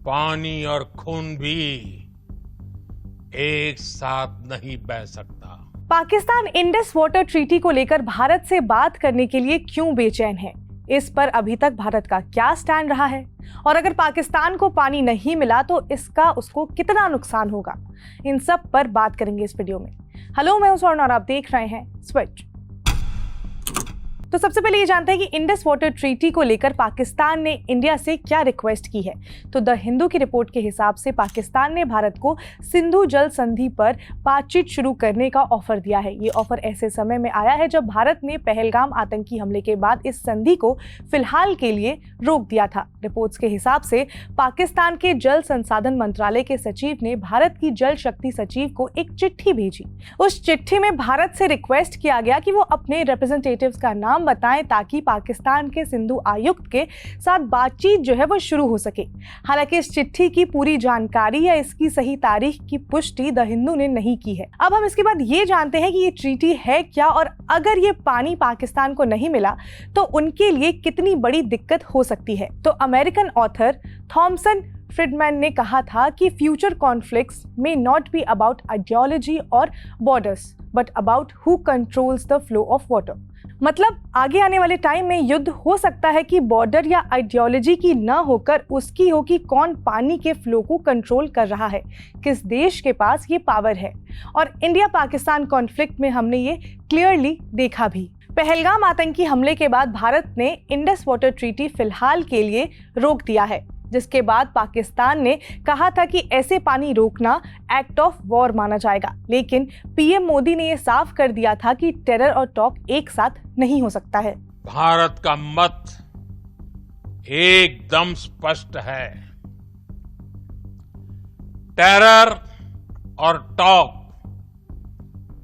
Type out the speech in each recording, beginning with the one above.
पानी और खून भी एक साथ नहीं बह सकता। पाकिस्तान इंडस वाटर ट्रीटी को लेकर भारत से बात करने के लिए क्यों बेचैन है? इस पर अभी तक भारत का क्या स्टैंड रहा है? और अगर पाकिस्तान को पानी नहीं मिला तो इसका उसको कितना नुकसान होगा? इन सब पर बात करेंगे इस वीडियो में। हेलो, मैं हूं स्वर्ण और आप देख रहे हैं स्विच। तो सबसे पहले ये जानते हैं कि इंडस वाटर ट्रीटी को लेकर पाकिस्तान ने इंडिया से क्या रिक्वेस्ट की है। तो द हिंदू की रिपोर्ट के हिसाब से पाकिस्तान ने भारत को सिंधु जल संधि पर बातचीत शुरू करने का ऑफर दिया है। ये ऑफर ऐसे समय में आया है जब भारत ने पहलगाम आतंकी हमले के बाद इस संधि को फिलहाल के लिए रोक दिया था। रिपोर्ट्स के हिसाब से पाकिस्तान के जल संसाधन मंत्रालय के सचिव ने भारत की जल शक्ति सचिव को एक चिट्ठी भेजी। उस चिट्ठी में भारत से रिक्वेस्ट किया गया कि वो अपने रिप्रेजेंटेटिव्स का नाम बताएं ताकि पाकिस्तान के सिंधु आयुक्त के साथ बातचीत जो है वो शुरू हो सके। हालांकि इस चिट्ठी की पूरी जानकारी या इसकी सही तारीख की पुष्टि द हिंदू ने नहीं की है। अब हम इसके बाद ये जानते हैं कि ये ट्रीटी है क्या और अगर ये पानी पाकिस्तान को नहीं मिला तो उनके लिए कितनी बड़ी दिक्कत हो सकती है। तो अमेरिकन ऑथर थॉमसन फ्रिडमैन ने कहा था कि future conflicts may not be about ideology और borders but about who controls the flow of water. मतलब आगे आने वाले टाइम में युद्ध हो सकता है कि बॉर्डर या आइडियोलॉजी की न होकर उसकी हो कि कौन पानी के फ्लो को कंट्रोल कर रहा है, किस देश के पास ये पावर है। और इंडिया पाकिस्तान कॉन्फ्लिक्ट में हमने ये क्लियरली देखा भी। पहलगाम आतंकी हमले के बाद भारत ने इंडस वाटर ट्रीटी फिलहाल के लिए रोक दिया है, जिसके बाद पाकिस्तान ने कहा था कि ऐसे पानी रोकना एक्ट ऑफ वॉर माना जाएगा। लेकिन पीएम मोदी ने यह साफ कर दिया था कि टेरर और टॉक एक साथ नहीं हो सकता है। भारत का मत एकदम स्पष्ट है। टेरर और टॉक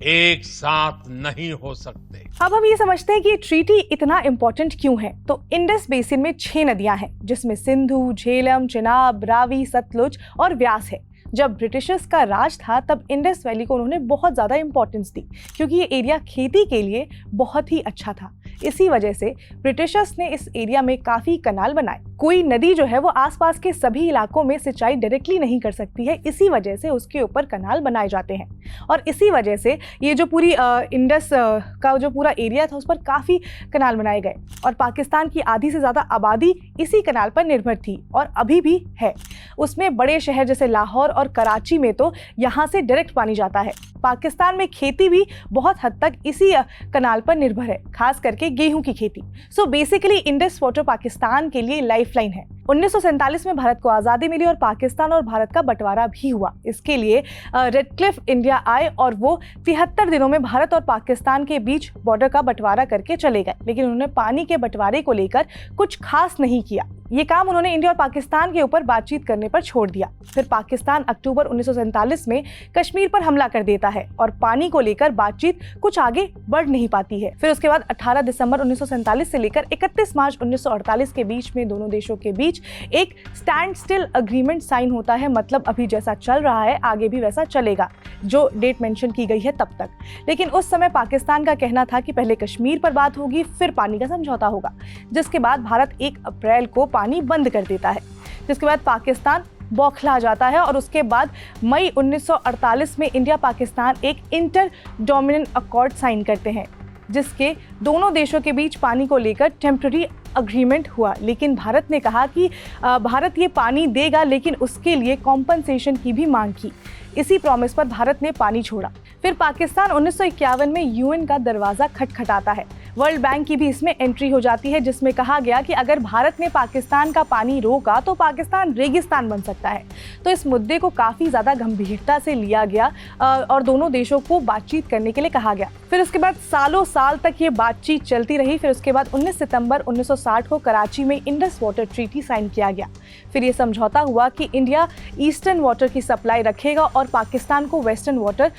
एक साथ नहीं हो सकते। अब हम ये समझते हैं कि ट्रीटी इतना इंपॉर्टेंट क्यों है। तो इंडस बेसिन में 6 नदियां हैं, जिसमें सिंधु, झेलम, चिनाब, रावी, सतलुज और व्यास है। जब ब्रिटिशर्स का राज था तब इंडस वैली को उन्होंने बहुत ज़्यादा इंपॉर्टेंस दी क्योंकि ये एरिया खेती के लिए बहुत ही अच्छा था। इसी वजह से ब्रिटिशर्स ने इस एरिया में काफ़ी कनाल बनाए। कोई नदी जो है वो आसपास के सभी इलाकों में सिंचाई डायरेक्टली नहीं कर सकती है, इसी वजह से उसके ऊपर कनाल बनाए जाते हैं। और इसी वजह से ये जो पूरी इंडस का जो पूरा एरिया था उस पर काफ़ी कनाल बनाए गए और पाकिस्तान की आधी से ज़्यादा आबादी इसी कनाल पर निर्भर थी और अभी भी है। उसमें बड़े शहर जैसे लाहौर और कराची में तो यहाँ से डायरेक्ट पानी जाता है। पाकिस्तान में खेती भी बहुत हद तक इसी कनाल पर निर्भर है, खास करके गेहूं की खेती। So basically Indus water Pakistan के लिए लाइफलाइन है। 1947 में भारत को आज़ादी मिली और पाकिस्तान और भारत का बंटवारा भी हुआ। इसके लिए रेडक्लिफ इंडिया आए और वो 73 दिनों में भारत और पाकिस्तान के बीच बॉर्डर का बंटवारा करके चले गए, लेकिन उन्होंने पानी के बंटवारे को लेकर कुछ खास नहीं किया। ये काम उन्होंने इंडिया और पाकिस्तान के ऊपर बातचीत करने पर छोड़ दिया। फिर पाकिस्तान अक्टूबर 1947 में कश्मीर पर हमला कर देता है और पानी को लेकर बातचीत कुछ आगे बढ़ नहीं पाती है। फिर उसके बाद 18 दिसंबर 1947 से लेकर 31 मार्च 1948 के बीच में दोनों देशों के बीच एक स्टैंड स्टिल अग्रीमेंट साइन होता है। मतलब अभी जैसा चल रहा है आगे भी वैसा चलेगा, जो डेट मेंशन की गई है तब तक। लेकिन उस समय पाकिस्तान का कहना था कि पहले कश्मीर पर बात होगी, फिर पानी का समझौता होगा, जिसके बाद भारत 1 अप्रैल को पानी बंद कर देता है। जिसके बाद पाकिस्तान बौखला जाता है और उसके बाद मई 1948 में इंडिया पाकिस्तान एक इंटर डोमिनेंट अकॉर्ड साइन करते हैं, जिसके दोनों देशों के बीच पानी को लेकर टेम्पररी अग्रीमेंट हुआ। लेकिन भारत ने कहा कि भारत ये पानी देगा, लेकिन उसके लिए कॉम्पनसेशन की भी मांग की। इसी प्रॉमिस पर भारत ने पानी छोड़ा। फिर पाकिस्तान 1951 में यूएन का दरवाज़ा खटखटाता है। वर्ल्ड बैंक की भी इसमें एंट्री हो जाती है, जिसमें कहा गया कि अगर भारत ने पाकिस्तान का पानी रोका तो पाकिस्तान रेगिस्तान बन सकता है। तो इस मुद्दे को काफ़ी ज़्यादा गंभीरता से लिया गया और दोनों देशों को बातचीत करने के लिए कहा गया। फिर उसके बाद सालों साल तक ये बातचीत चलती रही। फिर उसके बाद 19 सितंबर 1960 को कराची में इंडस वाटर ट्रीटी साइन किया गया। फिर ये समझौता हुआ कि इंडिया ईस्टर्न वाटर की सप्लाई रखेगा और पाकिस्तान को वेस्टर्न वाटर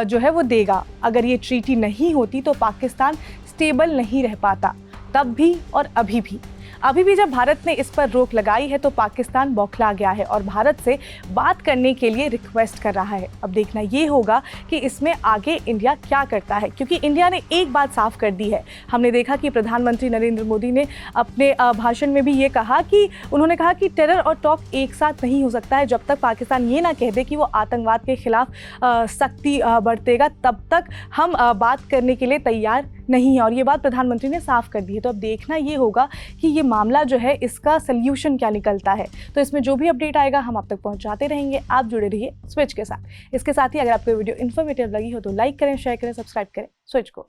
जो है वो देगा। अगर ये ट्रीटी नहीं होती तो पाकिस्तान स्टेबल नहीं रह पाता, तब भी और अभी भी। अभी भी जब भारत ने इस पर रोक लगाई है तो पाकिस्तान बौखला गया है और भारत से बात करने के लिए रिक्वेस्ट कर रहा है। अब देखना ये होगा कि इसमें आगे इंडिया क्या करता है, क्योंकि इंडिया ने एक बात साफ कर दी है। हमने देखा कि प्रधानमंत्री नरेंद्र मोदी ने अपने भाषण में भी ये कहा कि उन्होंने कहा कि टेरर और टॉक एक साथ नहीं हो सकता है। जब तक पाकिस्तान ये ना कह दे कि वो आतंकवाद के खिलाफ सख्ती बरतेगा, तब तक हम बात करने के लिए तैयार नहीं है, और ये बात प्रधानमंत्री ने साफ कर दी है। तो अब देखना ये होगा कि ये मामला जो है इसका सल्यूशन क्या निकलता है। तो इसमें जो भी अपडेट आएगा हम आप तक पहुंचाते रहेंगे। आप जुड़े रहिए स्विच के साथ। इसके साथ ही अगर आपको वीडियो इन्फॉर्मेटिव लगी हो तो लाइक करें, शेयर करें, सब्सक्राइब करें स्विच को।